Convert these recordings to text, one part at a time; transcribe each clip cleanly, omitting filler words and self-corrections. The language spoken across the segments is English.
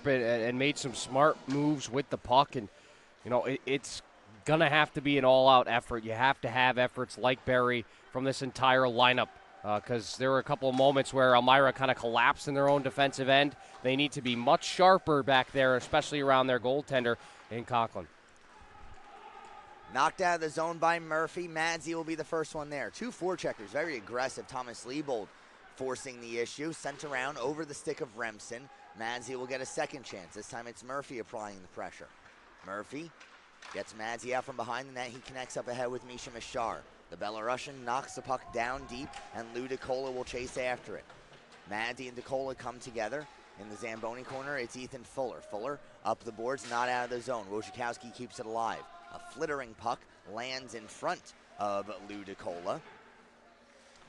and made some smart moves with the puck. And, it's going to have to be an all-out effort. You have to have efforts like Barry from this entire lineup because there were a couple of moments where Elmira kind of collapsed in their own defensive end. They need to be much sharper back there, especially around their goaltender in Conklin. Knocked out of the zone by Murphy. Madzey will be the first one there. 2 forecheckers, very aggressive. Thomas Liebold forcing the issue. Sent around over the stick of Remsen. Madzey will get a second chance. This time it's Murphy applying the pressure. Murphy gets Madzey out from behind the net. He connects up ahead with Misha Mishar. The Belarusian knocks the puck down deep, and Lou DeCola will chase after it. Madzey and DeCola come together. In the Zamboni corner, it's Ethan Fuller. Fuller up the boards, not out of the zone. Wojciechowski keeps it alive. A flittering puck lands in front of Lou DeCola.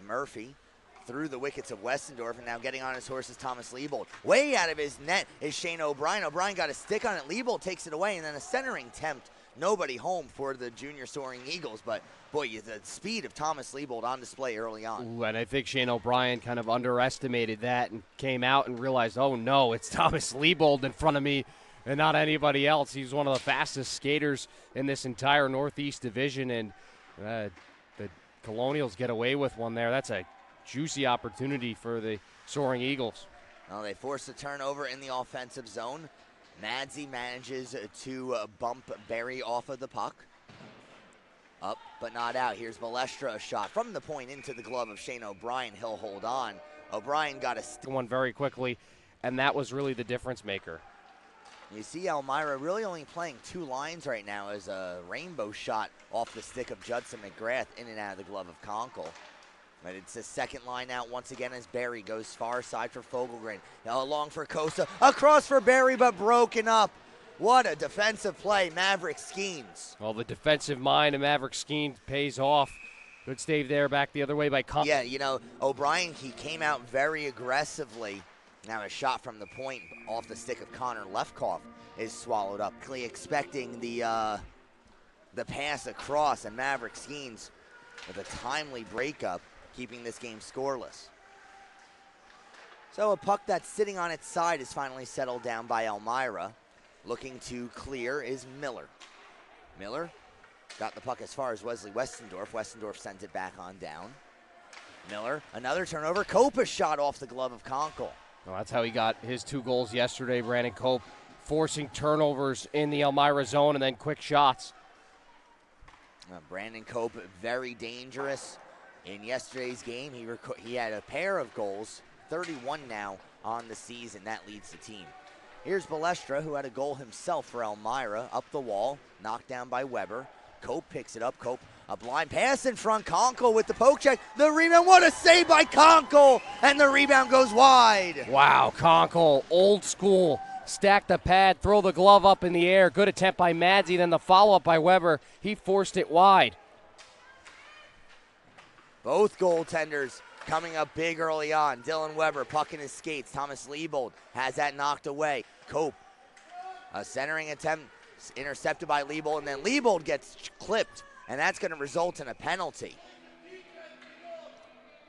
Murphy through the wickets of Westendorf, and now getting on his horse is Thomas Liebold. Way out of his net is Shane O'Brien. O'Brien got a stick on it. Liebold takes it away, and then a centering attempt. Nobody home for the junior Soaring Eagles, but boy, the speed of Thomas Liebold on display early on. Ooh, and I think Shane O'Brien kind of underestimated that and came out and realized, oh no, it's Thomas Liebold in front of me and not anybody else. He's one of the fastest skaters in this entire Northeast Division, and the Colonials get away with one there. That's a juicy opportunity for the Soaring Eagles. Well, they force a turnover in the offensive zone. Madzey manages to bump Barry off of the puck. Up, but not out. Here's Balestra, a shot from the point into the glove of Shane O'Brien. He'll hold on. O'Brien got a one very quickly, and that was really the difference maker. You see Elmira really only playing 2 lines right now as a rainbow shot off the stick of Judson McGrath in and out of the glove of Conkle. But it's a second line out once again as Barry goes far side for Fogelgren. Now along for Costa, across for Barry, but broken up. What a defensive play, Maverick Skeens. Well, the defensive mind of Maverick Skeens pays off. Good stave there, back the other way by Conkle. Yeah, O'Brien, he came out very aggressively. Now a shot from the point off the stick of Connor Lefkoff is swallowed up. Expecting the pass across, and Maverick Skeens with a timely breakup, keeping this game scoreless. So a puck that's sitting on its side is finally settled down by Elmira. Looking to clear is Miller. Miller got the puck as far as Wesley Westendorf. Westendorf sends it back on down. Miller, another turnover. Cope a shot off the glove of Conkle. Well, that's how he got his 2 goals yesterday, Brandon Cope, forcing turnovers in the Elmira zone and then quick shots. Brandon Cope, very dangerous. In yesterday's game, he had a pair of goals, 31 now on the season. That leads the team. Here's Balestra, who had a goal himself for Elmira, up the wall, knocked down by Weber. Cope picks it up. Cope, a blind pass in front. Conkle with the poke check. The rebound, what a save by Conkle, and the rebound goes wide. Wow, Conkle, old school. Stack the pad, throw the glove up in the air. Good attempt by Madzey, then the follow-up by Weber. He forced it wide. Both goaltenders coming up big early on. Dylan Weber, puck in his skates. Thomas Liebold has that knocked away. Cope, a centering attempt intercepted by Liebold, and then Liebold gets clipped, and that's going to result in a penalty.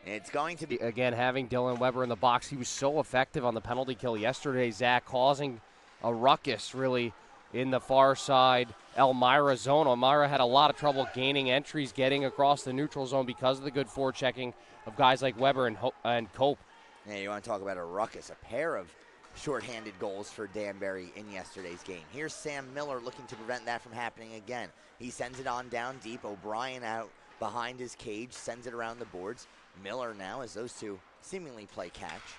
It's going to be... Again, having Dylan Weber in the box, he was so effective on the penalty kill yesterday, Zach, causing a ruckus, really, in the far side Elmira zone. Elmira had a lot of trouble gaining entries, getting across the neutral zone because of the good forechecking of guys like Weber and Cope. Yeah, you want to talk about a ruckus, a pair of shorthanded goals for Danbury in yesterday's game. Here's Sam Miller looking to prevent that from happening again. He sends it on down deep. O'Brien out behind his cage, sends it around the boards. Miller now, as those two seemingly play catch.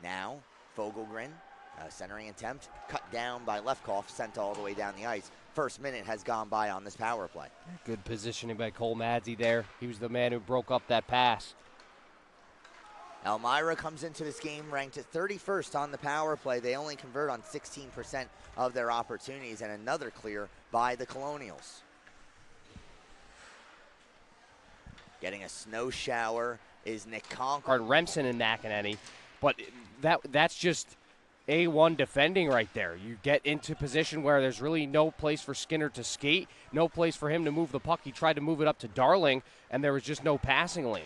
Now, Fogelgren, centering attempt, cut down by Lefkoff, sent all the way down the ice. First minute has gone by on this power play. Good positioning by Cole Madzey there. He was the man who broke up that pass. Elmira comes into this game ranked at 31st on the power play. They only convert on 16% of their opportunities, and another clear by the Colonials. Getting a snow shower is Nick Conklin. Remsen and McEnany, but that's just A1 defending right there. You get into position where there's really no place for Skinner to skate, no place for him to move the puck. He tried to move it up to Darling, and there was just no passing lane.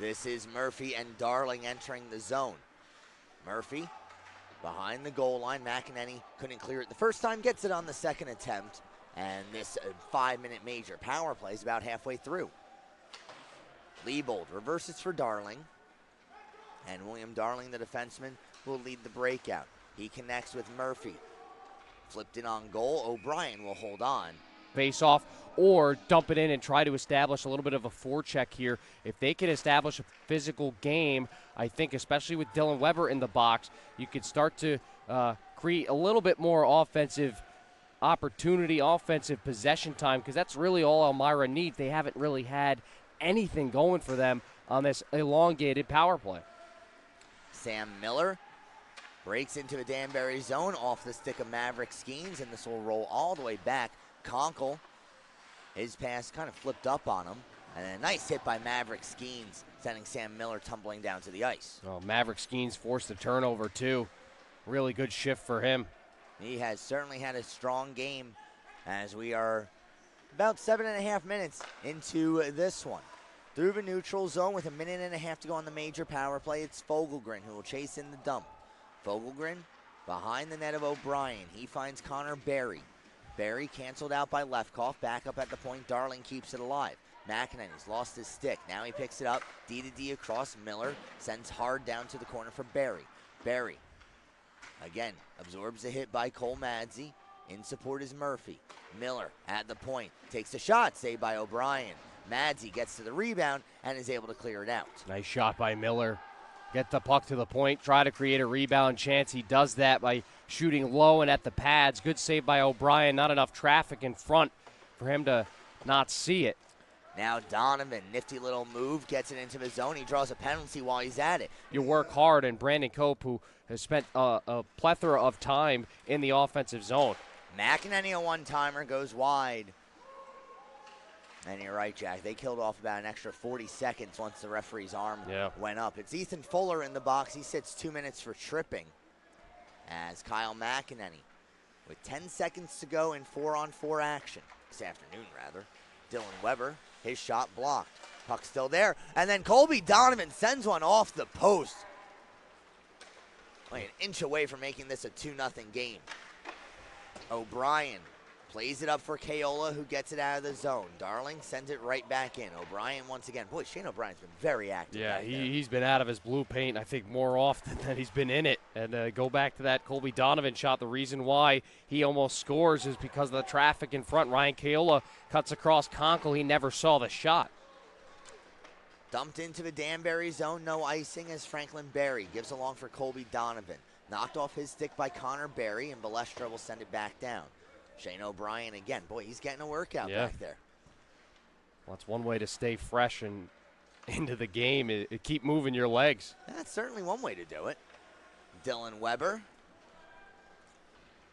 This is Murphy and Darling entering the zone. Murphy behind the goal line. McEnany couldn't clear it the first time, gets it on the second attempt. And this 5-minute major power play is about halfway through. Liebold reverses for Darling. And William Darling, the defenseman, will lead the breakout. He connects with Murphy. Flipped in on goal. O'Brien will hold on. Face off or dump it in and try to establish a little bit of a forecheck here. If they can establish a physical game, I think especially with Dylan Weber in the box, you could start to create a little bit more offensive opportunity, offensive possession time, because that's really all Elmira needs. They haven't really had anything going for them on this elongated power play. Sam Miller breaks into a Danbury zone off the stick of Maverick Skeens, and this will roll all the way back. Conkle, his pass kind of flipped up on him, and a nice hit by Maverick Skeens, sending Sam Miller tumbling down to the ice. Oh, Maverick Skeens forced a turnover too. Really good shift for him. He has certainly had a strong game as we are about 7.5 minutes into this one. Through the neutral zone with 1.5 minutes to go on the major power play, it's Fogelgren who will chase in the dump. Fogelgren behind the net of O'Brien. He finds Connor Berry. Berry canceled out by Lefkoff. Back up at the point. Darling keeps it alive. McEnany's lost his stick. Now he picks it up. D to D across. Miller sends hard down to the corner for Berry. Berry again absorbs a hit by Cole Madzey. In support is Murphy. Miller at the point. Takes a shot. Saved by O'Brien. Madzey gets to the rebound and is able to clear it out. Nice shot by Miller. Get the puck to the point. Try to create a rebound chance. He does that by shooting low and at the pads. Good save by O'Brien. Not enough traffic in front for him to not see it. Now Donovan, nifty little move, gets it into the zone. He draws a penalty while he's at it. You work hard, and Brandon Cope, who has spent a plethora of time in the offensive zone. McEnany, a one-timer, goes wide. And you're right, Jack. They killed off about an extra 40 seconds once the referee's arm went up. It's Ethan Fuller in the box. He sits 2 minutes for tripping. As Kyle McEnany, with 10 seconds to go in 4-on-4 action, this afternoon rather, Dylan Weber, his shot blocked. Puck still there. And then Colby Donovan sends one off the post. Like an inch away from making this a 2-0 game. O'Brien plays it up for Keola, who gets it out of the zone. Darling sends it right back in. O'Brien once again. Boy, Shane O'Brien's been very active. Yeah, he's been out of his blue paint, I think, more often than he's been in it. And go back to that Colby Donovan shot. The reason why he almost scores is because of the traffic in front. Ryan Keola cuts across Conkle. He never saw the shot. Dumped into the Danbury zone. No icing as Franklin Berry gives along for Colby Donovan. Knocked off his stick by Connor Berry, and Balestra will send it back down. Shane O'Brien again. Boy, he's getting a workout back there. Well, that's one way to stay fresh and into the game. Keep moving your legs. That's certainly one way to do it. Dylan Weber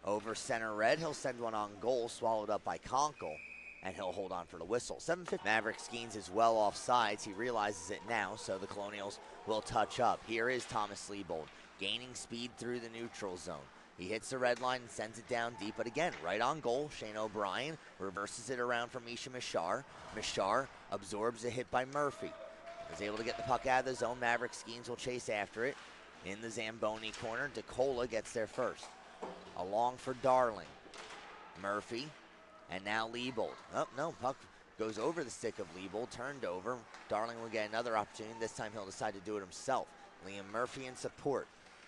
over center red. He'll send one on goal, swallowed up by Conkle, and he'll hold on for the whistle. 7:50. Maverick Skeens is well off sides. He realizes it now, so the Colonials will touch up. Here is Thomas Liebold, gaining speed through the neutral zone. He hits the red line and sends it down deep, but again, right on goal. Shane O'Brien reverses it around for Misha Mishar. Mishar absorbs a hit by Murphy. Is able to get the puck out of the zone. Maverick Skeens will chase after it. In the Zamboni corner, DeCola gets there first. Along for Darling. Murphy, and now Liebold. Oh, no, puck goes over the stick of Liebold, turned over. Darling will get another opportunity. This time he'll decide to do it himself. Liam Murphy in support.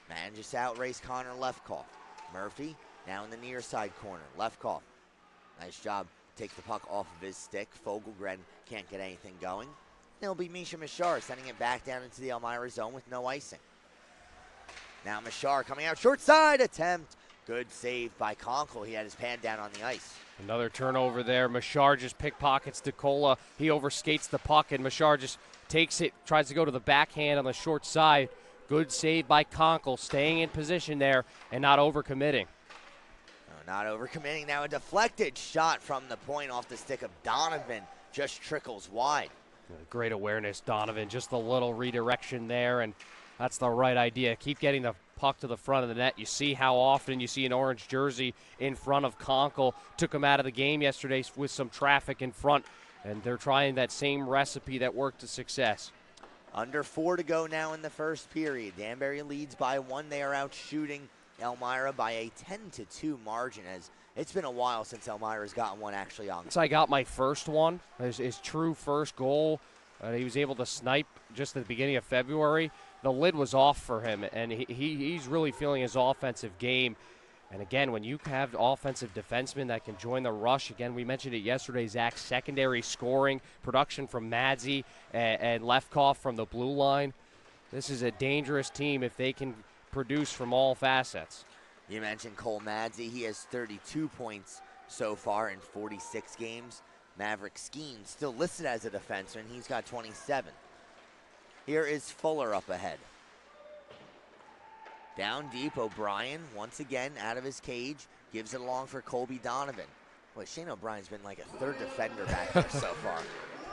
Manages to outrace Connor Lefkoff. Murphy now in the near side corner. Lefkoff, nice job. Takes the puck off of his stick. Fogelgren can't get anything going. It'll be Misha Mishar sending it back down into the Elmira zone with no icing. Now Mishar coming out short side attempt. Good save by Conkle. He had his pad down on the ice. Another turnover there. Mishar just pickpockets DeCola. He overskates the puck, and Mishar just takes it, tries to go to the backhand on the short side. Good save by Conkle, staying in position there and not overcommitting. No, not overcommitting. Now a deflected shot from the point off the stick of Donovan just trickles wide. Great awareness, Donovan. Just a little redirection there, and that's the right idea. Keep getting the puck to the front of the net. You see how often you see an orange jersey in front of Conkle. Took him out of the game yesterday with some traffic in front, and they're trying that same recipe that worked to success. Under 4 to go now in the first period. Danbury leads by 1. They are out shooting Elmira by a 10-2 margin, as it's been a while since Elmira's gotten one actually on. Since I got my first one, his true first goal, he was able to snipe just at the beginning of February. The lid was off for him, and he's really feeling his offensive game. And again, when you have offensive defensemen that can join the rush, again, we mentioned it yesterday, Zach, secondary scoring, production from Madzey and Lefkoff from the blue line. This is a dangerous team if they can produce from all facets. You mentioned Cole Madzey. He has 32 points so far in 46 games. Maverick Skeen still listed as a defenseman, and he's got 27. Here is Fuller up ahead. Down deep, O'Brien, once again, out of his cage, gives it along for Colby Donovan. Boy, Shane O'Brien's been like a third defender back there so far.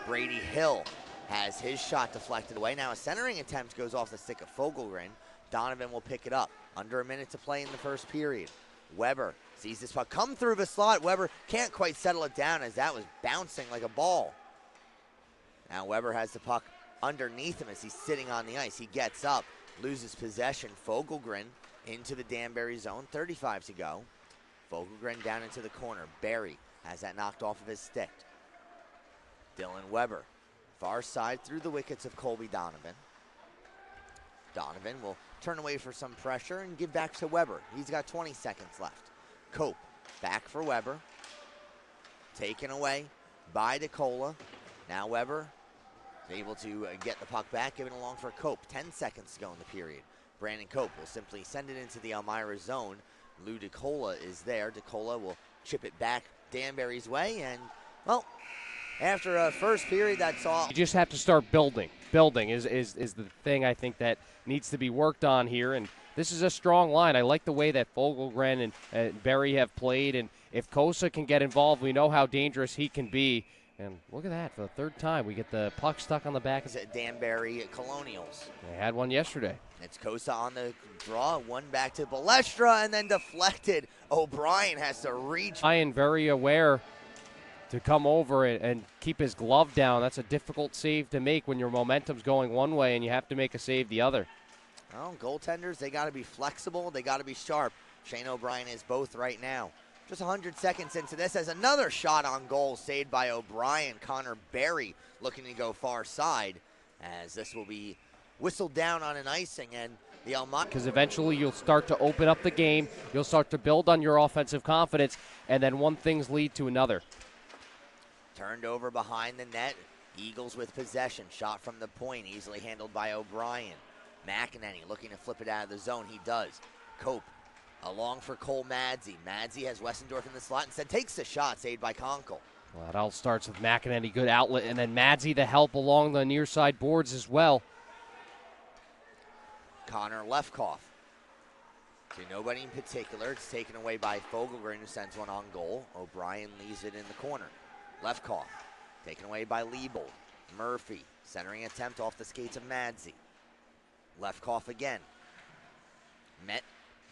Brady Hill has his shot deflected away. Now a centering attempt goes off the stick of Fogelgren. Donovan will pick it up. Under a minute to play in the first period. Weber sees this puck come through the slot. Weber can't quite settle it down as that was bouncing like a ball. Now Weber has the puck underneath him as he's sitting on the ice. He gets up, loses possession. Fogelgren into the Danbury zone. 35 to go. Fogelgren down into the corner. Barry has that knocked off of his stick. Dylan Weber, far side through the wickets of Colby Donovan. Donovan will turn away for some pressure and give back to Weber. He's got 20 seconds left. Cope back for Weber. Taken away by DeCola. Now Weber is able to get the puck back, giving it along for Cope. 10 seconds to go in the period. Brandon Cope will simply send it into the Elmira zone. Lou DeCola is there. DeCola will chip it back Danbury's way, and, well, after a first period, that's all. You just have to start building. Building is the thing I think that needs to be worked on here, and this is a strong line. I like the way that Fogelgren and Berry have played, and if Kosa can get involved, we know how dangerous he can be. And look at that, for the third time, we get the puck stuck on the back. It's at Danbury Colonials. They had one yesterday. It's Kosa on the draw, one back to Balestra, and then deflected. O'Brien has to reach. Ryan very aware to come over and keep his glove down. That's a difficult save to make when your momentum's going one way and you have to make a save the other. Well, goaltenders, they got to be flexible. They got to be sharp. Shane O'Brien is both right now. Just 100 seconds into this as another shot on goal saved by O'Brien. Connor Berry looking to go far side as this will be whistled down on an icing, and the Elmira. Because eventually you'll start to open up the game. You'll start to build on your offensive confidence, and then one thing's lead to another. Turned over behind the net. Eagles with possession. Shot from the point, easily handled by O'Brien. McEnany looking to flip it out of the zone. He does. Cope along for Cole Madzey. Madzey has Westendorf in the slot. Instead takes the shot, saved by Conkle. Well, it all starts with McEnany, good outlet, and then Madzey the help along the near side boards as well. Connor Lefkoff. To nobody in particular. It's taken away by Fogelgren, who sends one on goal. O'Brien leaves it in the corner. Lefkoff taken away by Liebold. Murphy, centering attempt off the skates of Madzey. Lefkoff again. Met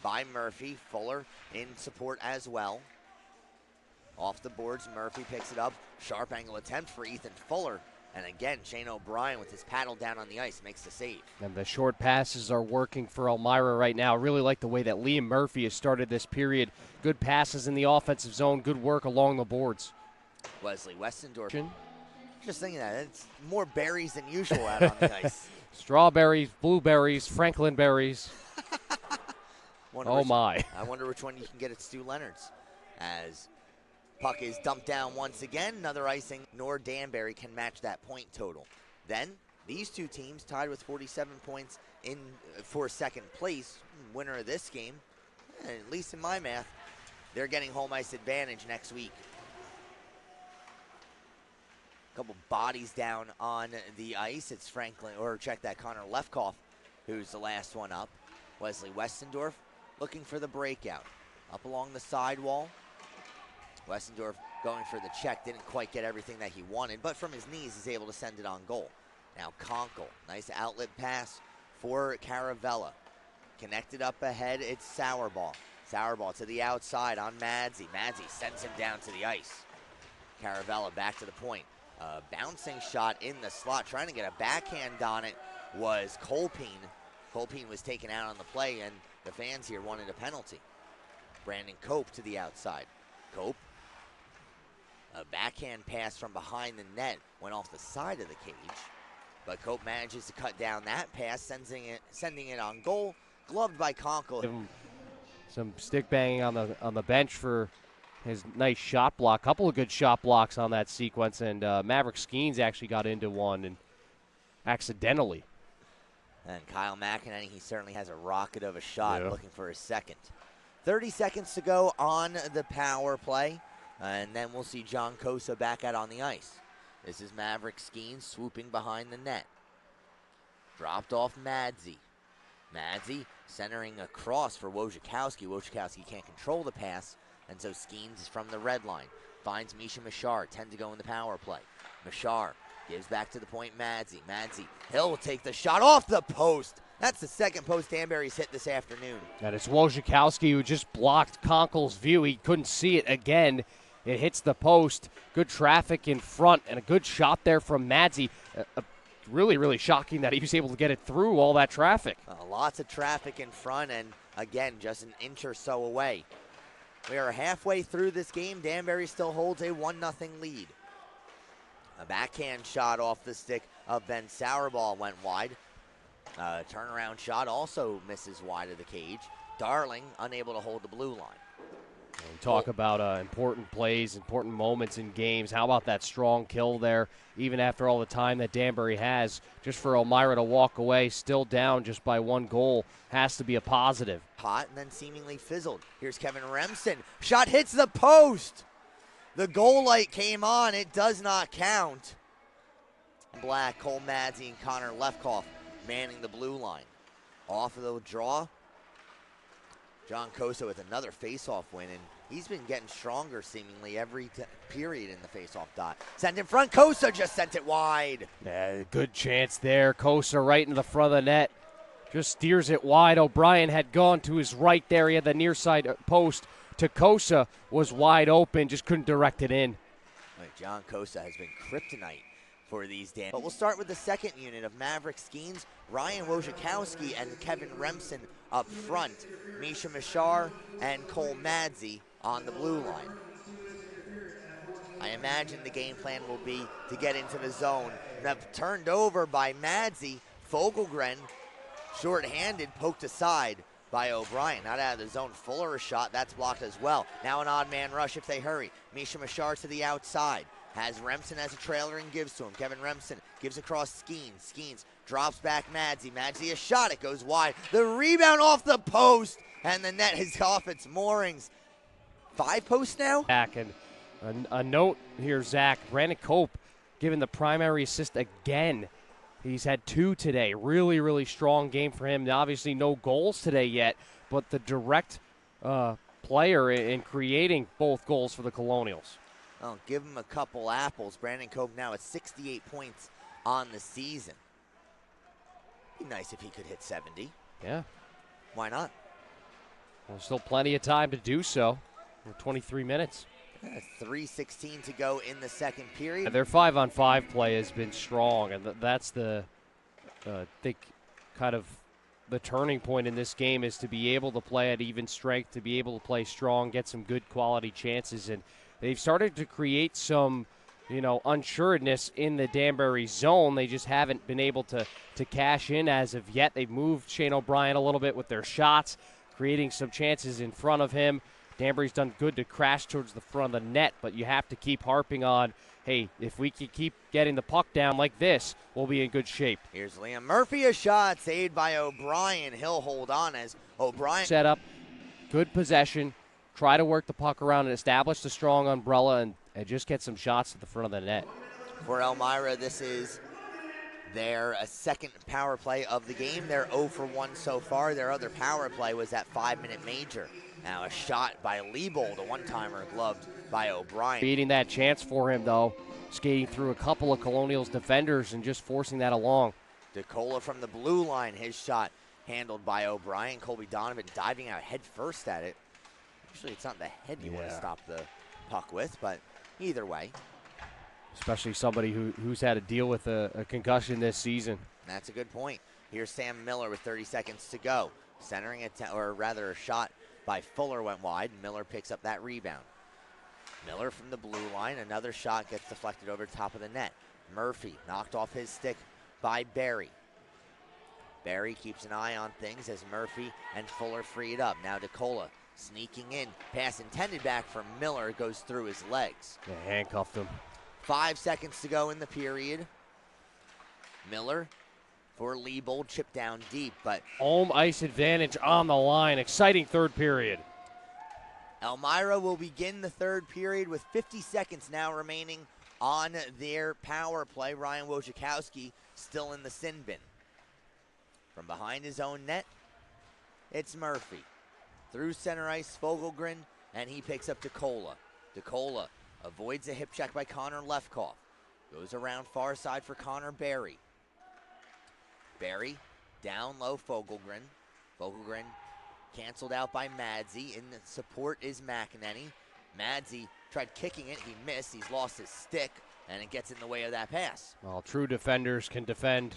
by Murphy. Fuller in support as well. Off the boards, Murphy picks it up. Sharp angle attempt for Ethan Fuller. And again, Shane O'Brien with his paddle down on the ice makes the save. And the short passes are working for Elmira right now. I really like the way that Liam Murphy has started this period. Good passes in the offensive zone. Good work along the boards. Wesley Westendorf. Just thinking that. It's more berries than usual out on the ice. Strawberries, blueberries, Franklin berries. Oh, my. I wonder which one you can get at Stu Leonard's. As puck is dumped down once again. Another icing, nor Danbury can match that point total. Then, these two teams tied with 47 points for second place. Winner of this game, at least in my math, they're getting home ice advantage next week. A couple bodies down on the ice. It's Franklin, or check that, Connor Lefkoff, who's the last one up. Wesley Westendorf looking for the breakout. Up along the sidewall. Westendorf going for the check, didn't quite get everything that he wanted, but from his knees is able to send it on goal. Now Conkle, nice outlet pass for Caravella. Connected up ahead, it's Sauerball. Sauerball to the outside on Madzey. Madzey sends him down to the ice. Caravella back to the point. Bouncing shot in the slot, trying to get a backhand on it was Colpine. Colpine was taken out on the play, and The fans here wanted a penalty. Brandon Cope to the outside. Cope, a backhand pass from behind the net, went off the side of the cage. But Cope manages to cut down that pass, sending it on goal, gloved by Conkle. Give him some stick banging on the bench for his nice shot block. Couple of good shot blocks on that sequence, and Maverick Skeens actually got into one and accidentally. And Kyle McEnany, he certainly has a rocket of a shot, looking for his second. 30 seconds to go on the power play, and then we'll see John Cosa back out on the ice. This is Maverick Skeens swooping behind the net. Dropped off Madzey. Madzey centering across for Wojciechowski. Wojciechowski can't control the pass, and so Skeens is from the red line. Finds Misha Mashar, 10 to go in the power play. Mashar gives back to the point Madzey. Madzey, he'll take the shot off the post. That's the second post Danbury's hit this afternoon. And it's Wojciechowski who just blocked Conkle's view. He couldn't see it again. It hits the post. Good traffic in front and a good shot there from Madzey. Really, really shocking that he was able to get it through all that traffic. Lots of traffic in front, and again, just an inch or so away. We are halfway through this game. Danbury still holds a 1-0 lead. A backhand shot off the stick of Ben Sauerball went wide. Turnaround shot also misses wide of the cage. Darling unable to hold the blue line. We talk about important plays, important moments in games. How about that strong kill there, even after all the time that Danbury has? Just for Elmira to walk away, still down just by 1 goal, has to be a positive. Hot and then seemingly fizzled. Here's Kevin Remsen. Shot hits the post. The goal light came on. It does not count. Black, Cole Madzey, and Connor Lefkoff manning the blue line. Off of the draw, John Cosa with another faceoff win, and he's been getting stronger seemingly every period in the faceoff dot. Sent in front, Cosa just sent it wide. Yeah, good chance there. Cosa right into the front of the net. Just steers it wide. O'Brien had gone to his right there. He had the near side post. To Cosa was wide open, just couldn't direct it in. John Cosa has been kryptonite for these days. But we'll start with the second unit of Maverick Skeens, Ryan Wojciechowski and Kevin Remsen up front. Misha Mashar and Cole Madzey on the blue line. I imagine the game plan will be to get into the zone. Now turned over by Madzey. Fogelgren, short-handed, poked aside by O'Brien. Not out of the zone. Fuller a shot. That's blocked as well. Now an odd man rush if they hurry. Misha Mashar to the outside. Has Remsen as a trailer and gives to him. Kevin Remsen gives across Skeens. Skeens drops back Madzey. Madzey a shot. It goes wide. The rebound off the post. And the net is off its moorings. 5 posts now? Back and a note here, Zach. Brandon Cope giving the primary assist again. He's had 2 today. Really, really strong game for him. Obviously no goals today yet, but the direct player in creating both goals for the Colonials. Oh, give him a couple apples. Brandon Cope now at 68 points on the season. Be nice if he could hit 70. Yeah. Why not? Well, still plenty of time to do so. We're 23 minutes. 3:16 to go in the second period. Their 5-on-5 play has been strong, and that's the, I think, kind of the turning point in this game is to be able to play at even strength, to be able to play strong, get some good quality chances, and they've started to create some, unsuredness in the Danbury zone. They just haven't been able to cash in as of yet. They've moved Shane O'Brien a little bit with their shots, creating some chances in front of him. Danbury's done good to crash towards the front of the net, but you have to keep harping on, hey, if we can keep getting the puck down like this, we'll be in good shape. Here's Liam Murphy, a shot saved by O'Brien. He'll hold on as O'Brien. Set up, good possession, try to work the puck around and establish the strong umbrella and just get some shots at the front of the net. For Elmira, this is their second power play of the game. They're 0 for 1 so far. Their other power play was that 5-minute major. Now a shot by Liebold, a one-timer gloved by O'Brien. Beating that chance for him, though, skating through a couple of Colonials defenders and just forcing that along. DeCola from the blue line, his shot handled by O'Brien. Colby Donovan diving out head first at it. Usually it's not the head you want to stop the puck with, but either way. Especially somebody who's had to deal with a concussion this season. That's a good point. Here's Sam Miller with 30 seconds to go. Centering attempt, or rather a shot by Fuller went wide. Miller picks up that rebound. Miller from the blue line, another shot gets deflected over top of the net. Murphy knocked off his stick by Barry. Barry keeps an eye on things as Murphy and Fuller free it up. Now DeCola sneaking in. Pass intended back for Miller, goes through his legs. Yeah, handcuffed him. 5 seconds to go in the period. Miller for Liebold, chip down deep, but Home ice advantage on the line. Exciting third period. Elmira will begin the third period with 50 seconds now remaining on their power play. Ryan Wojciechowski still in the sin bin. From behind his own net, it's Murphy. Through center ice, Fogelgren, and he picks up DeCola. DeCola avoids a hip check by Connor Lefkoff. Goes around far side for Connor Barry. Barry, down low, Fogelgren. Fogelgren canceled out by Madzey. In the support is McEnany. Madzey tried kicking it. He missed. He's lost his stick, and it gets in the way of that pass. Well, true defenders can defend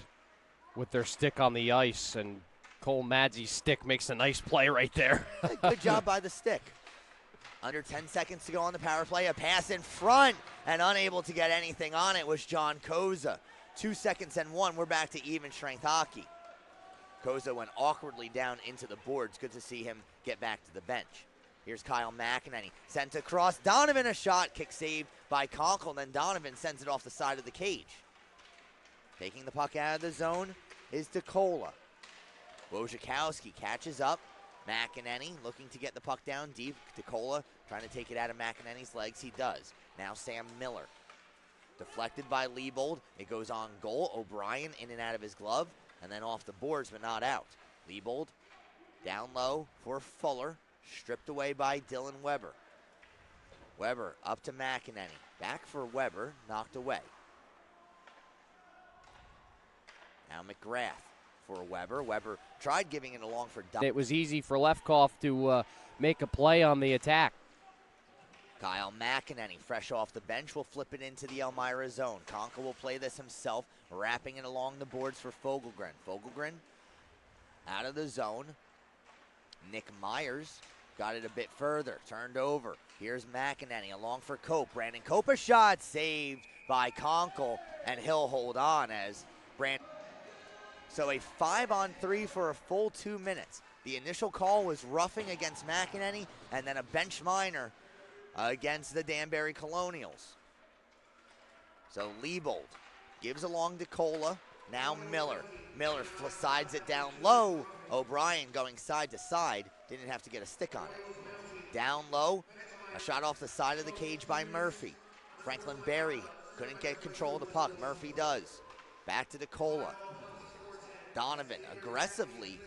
with their stick on the ice, and Cole Madzey's stick makes a nice play right there. Good job by the stick. Under 10 seconds to go on the power play. A pass in front, and unable to get anything on it was John Koza. 2 seconds and one. We're back to even strength hockey. Koza went awkwardly down into the boards. Good to see him get back to the bench. Here's Kyle McEnany. Sent across. Donovan a shot. Kick saved by Conkle. Then Donovan sends it off the side of the cage. Taking the puck out of the zone is DeCola. Wojciechowski catches up. McEnany looking to get the puck down deep. DeCola trying to take it out of McEnany's legs. He does. Now Sam Miller. Deflected by Liebold. It goes on goal. O'Brien in and out of his glove. And then off the boards, but not out. Liebold down low for Fuller. Stripped away by Dylan Weber. Weber up to McEnany. Back for Weber. Knocked away. Now McGrath for Weber. Weber tried giving it along for Donovan. It was easy for Lefkoff to make a play on the attack. Kyle McEnany, fresh off the bench, will flip it into the Elmira zone. Conca will play this himself, wrapping it along the boards for Fogelgren. Fogelgren out of the zone. Nick Myers got it a bit further, turned over. Here's McEnany along for Cope. Brandon Cope, a shot saved by Conkle, and he'll hold on as Brandon. So a 5-on-3 for a full 2 minutes. The initial call was roughing against McEnany, and then a bench minor against the Danbury Colonials. So Liebold gives along DeCola. Now Miller. Miller sides it down low. O'Brien going side to side. Didn't have to get a stick on it. Down low. A shot off the side of the cage by Murphy. Franklin Berry couldn't get control of the puck. Murphy does. Back to DeCola. Donovan aggressively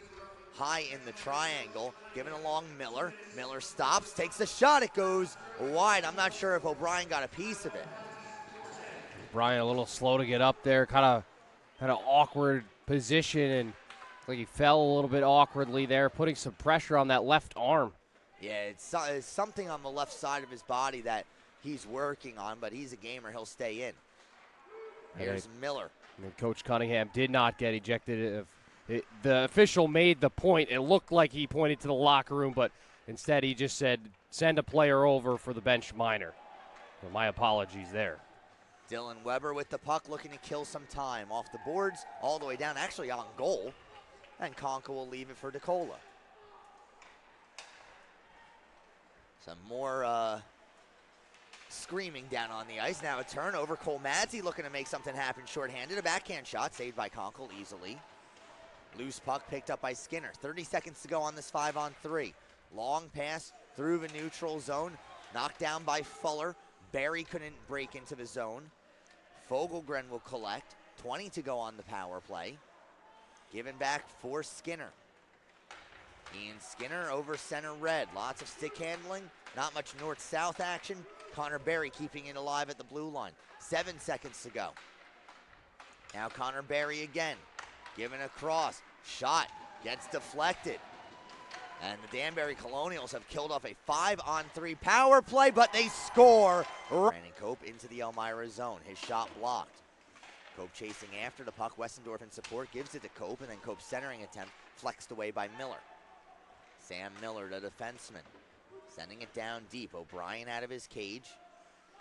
high in the triangle, giving along Miller. Miller stops, takes the shot. It goes wide. I'm not sure if O'Brien got a piece of it. Brian a little slow to get up there, kind of awkward position, and like he fell a little bit awkwardly there, putting some pressure on that left arm. Yeah, it's something on the left side of his body that he's working on, but he's a gamer. He'll stay in. Here's Miller. And Coach Cunningham did not get ejected. The official made the point. It looked like he pointed to the locker room, but instead he just said, send a player over for the bench minor. Well, my apologies there. Dylan Weber with the puck, looking to kill some time. Off the boards, all the way down, actually on goal. And Conca will leave it for DeCola. Some more screaming down on the ice. Now a turnover. Cole Madzey looking to make something happen shorthanded. A backhand shot saved by Conkle easily. Loose puck picked up by Skinner. 30 seconds to go on this 5-on-3. Long pass through the neutral zone. Knocked down by Fuller. Barry couldn't break into the zone. Fogelgren will collect. 20 to go on the power play. Given back for Skinner. Ian Skinner over center red. Lots of stick handling. Not much north-south action. Connor Barry keeping it alive at the blue line. 7 seconds to go. Now Connor Barry again. Given across. Shot. Gets deflected. And the Danbury Colonials have killed off a 5-on-3 power play, but they score. Brandon Cope into the Elmira zone. His shot blocked. Cope chasing after the puck. Westendorf in support gives it to Cope, and then Cope's centering attempt flexed away by Miller. Sam Miller, the defenseman, sending it down deep. O'Brien out of his cage.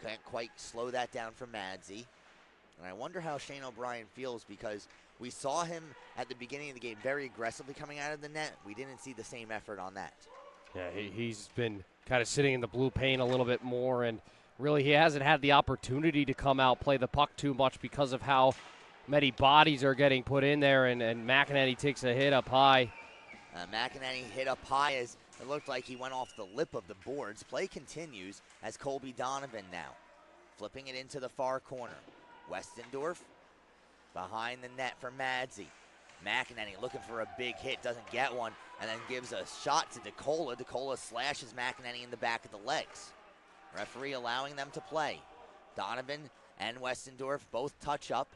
Can't quite slow that down for Madzey. And I wonder how Shane O'Brien feels, because we saw him at the beginning of the game very aggressively coming out of the net. We didn't see the same effort on that. Yeah, he's been kind of sitting in the blue paint a little bit more, and really he hasn't had the opportunity to come out, play the puck too much because of how many bodies are getting put in there, and McEnany takes a hit up high. McEnany hit up high as it looked like he went off the lip of the boards. Play continues as Colby Donovan now flipping it into the far corner. Westendorf behind the net for Madzey. McEnany looking for a big hit, doesn't get one, and then gives a shot to DeCola. DeCola slashes McEnany in the back of the legs. Referee allowing them to play. Donovan and Westendorf both touch up.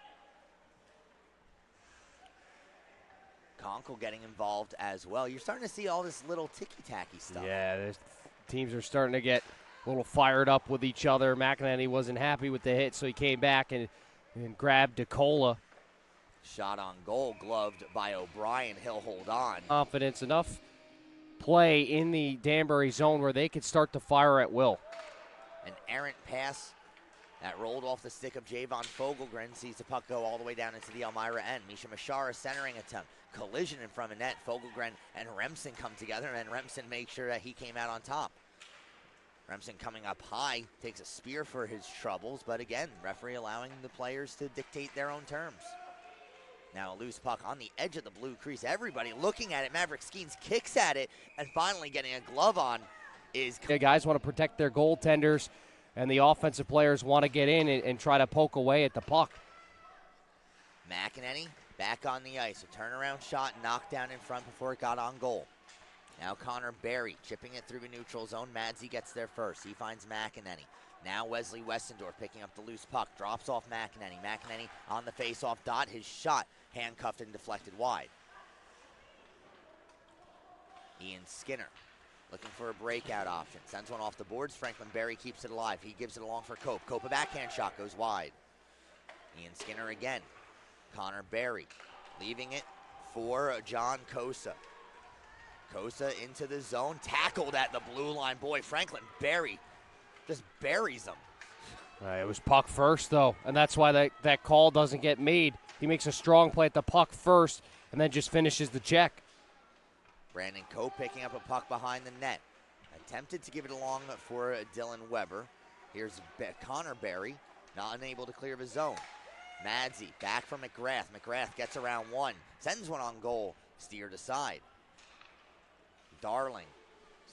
Conkle getting involved as well. You're starting to see all this little ticky-tacky stuff. Yeah, the teams are starting to get a little fired up with each other. McEnany wasn't happy with the hit, so he came back and grabbed DeCola. Shot on goal, gloved by O'Brien. He'll hold on. Confidence, enough play in the Danbury zone where they could start to fire at will. An errant pass that rolled off the stick of Javon Fogelgren. Sees the puck go all the way down into the Elmira end. Misha Mashara centering attempt. Collision in front of net. Fogelgren and Remsen come together, and Remsen makes sure that he came out on top. Remsen coming up high, takes a spear for his troubles, but again, referee allowing the players to dictate their own terms. Now a loose puck on the edge of the blue crease. Everybody looking at it. Maverick Skeens kicks at it, and finally getting a glove on is... The guys want to protect their goaltenders, and the offensive players want to get in and try to poke away at the puck. McEnany back on the ice. A turnaround shot knocked down in front before it got on goal. Now Connor Berry chipping it through the neutral zone. Madzey gets there first. He finds McEnany. Now Wesley Westendorf picking up the loose puck. Drops off McEnany. McEnany on the face-off dot. His shot handcuffed and deflected wide. Ian Skinner looking for a breakout option. Sends one off the boards. Franklin Berry keeps it alive. He gives it along for Cope. Cope, a backhand shot, goes wide. Ian Skinner again. Connor Berry leaving it for John Kosa. Kosa into the zone, tackled at the blue line. Boy, Franklin Berry just buries him. It was puck first, though, and that's why that call doesn't get made. He makes a strong play at the puck first and then just finishes the check. Brandon Cope picking up a puck behind the net. Attempted to give it along for Dylan Weber. Here's Connor Berry, not unable to clear the zone. Madzey back from McGrath. McGrath gets around one, sends one on goal, steered aside. Darling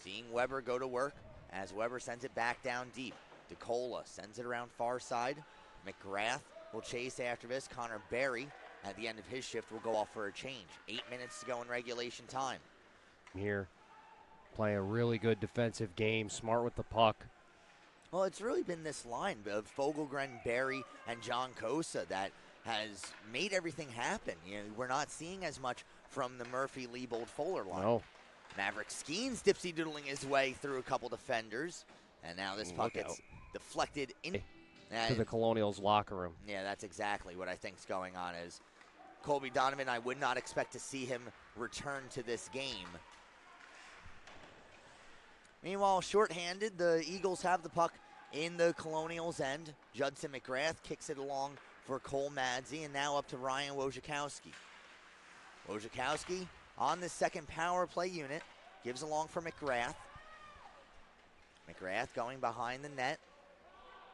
seeing Weber go to work as Weber sends it back down deep. DeCola sends it around far side. McGrath will chase after this. Connor Berry at the end of his shift will go off for a change. 8 minutes to go in regulation time. Here, playing a really good defensive game, smart with the puck. Well, it's really been this line of Fogelgren, Berry, and John Kosa that has made everything happen. You know, we're not seeing as much from the Murphy-Leibold-Fuller line. No. Maverick Skeens dipsy-doodling his way through a couple defenders, and now this puck gets deflected in to the Colonials locker room. Yeah, that's exactly what I think's going on. Is Colby Donovan, I would not expect to see him return to this game. Meanwhile, shorthanded, the Eagles have the puck in the Colonials' end. Judson McGrath kicks it along for Cole Madzey, and now up to Ryan Wojciechowski. Wojciechowski on the second power play unit, gives along for McGrath. McGrath going behind the net,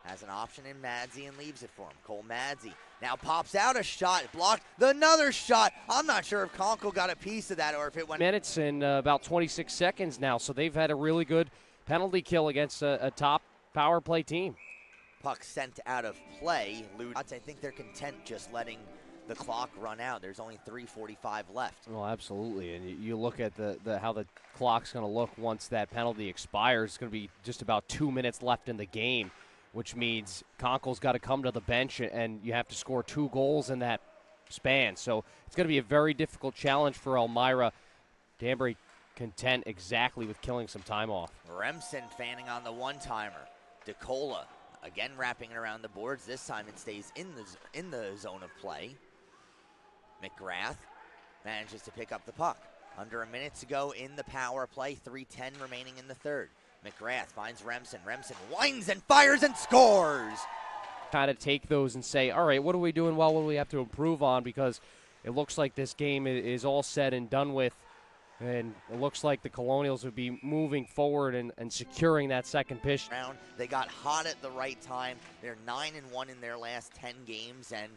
has an option in Madzey and leaves it for him. Cole Madzey now pops out a shot, blocked, another shot. I'm not sure if Conkle got a piece of that or if it went. Minutes and about 26 seconds now, so they've had a really good penalty kill against a top power play team. Puck sent out of play. I think they're content just letting the clock run out. There's only 3:45 left. Well, absolutely, and you look at how the clock's going to look once that penalty expires. It's going to be just about 2 minutes left in the game, which means Conkle's got to come to the bench, and you have to score 2 goals in that span. So it's going to be a very difficult challenge for Elmira. Danbury content exactly with killing some time off. Remsen fanning on the one-timer. DeCola again wrapping it around the boards. This time it stays in the zone of play. McGrath manages to pick up the puck. Under a minute to go in the power play, 3:10 remaining in the third. McGrath finds Remsen. Remsen winds and fires and scores. Kind of take those and say, all right, what are we doing well? What do we have to improve on? Because it looks like this game is all said and done with, and it looks like the Colonials would be moving forward and securing that second pitch. They got hot at the right time. They're 9-1 in their last 10 games, and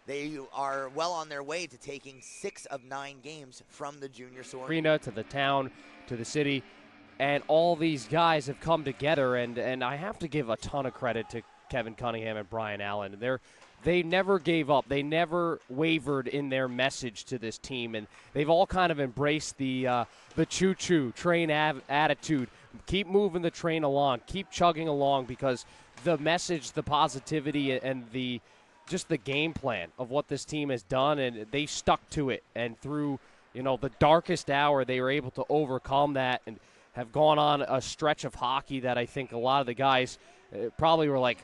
they are well on their way to taking 6 of 9 games from the junior soar. Arena to the town, to the city, and all these guys have come together, and I have to give a ton of credit to Kevin Cunningham and Brian Allen. They never gave up. They never wavered in their message to this team, and they've all kind of embraced the choo-choo train attitude. Keep moving the train along. Keep chugging along, because the message, the positivity, and just the game plan of what this team has done, and they stuck to it. And through the darkest hour, they were able to overcome that and have gone on a stretch of hockey that I think a lot of the guys probably were like,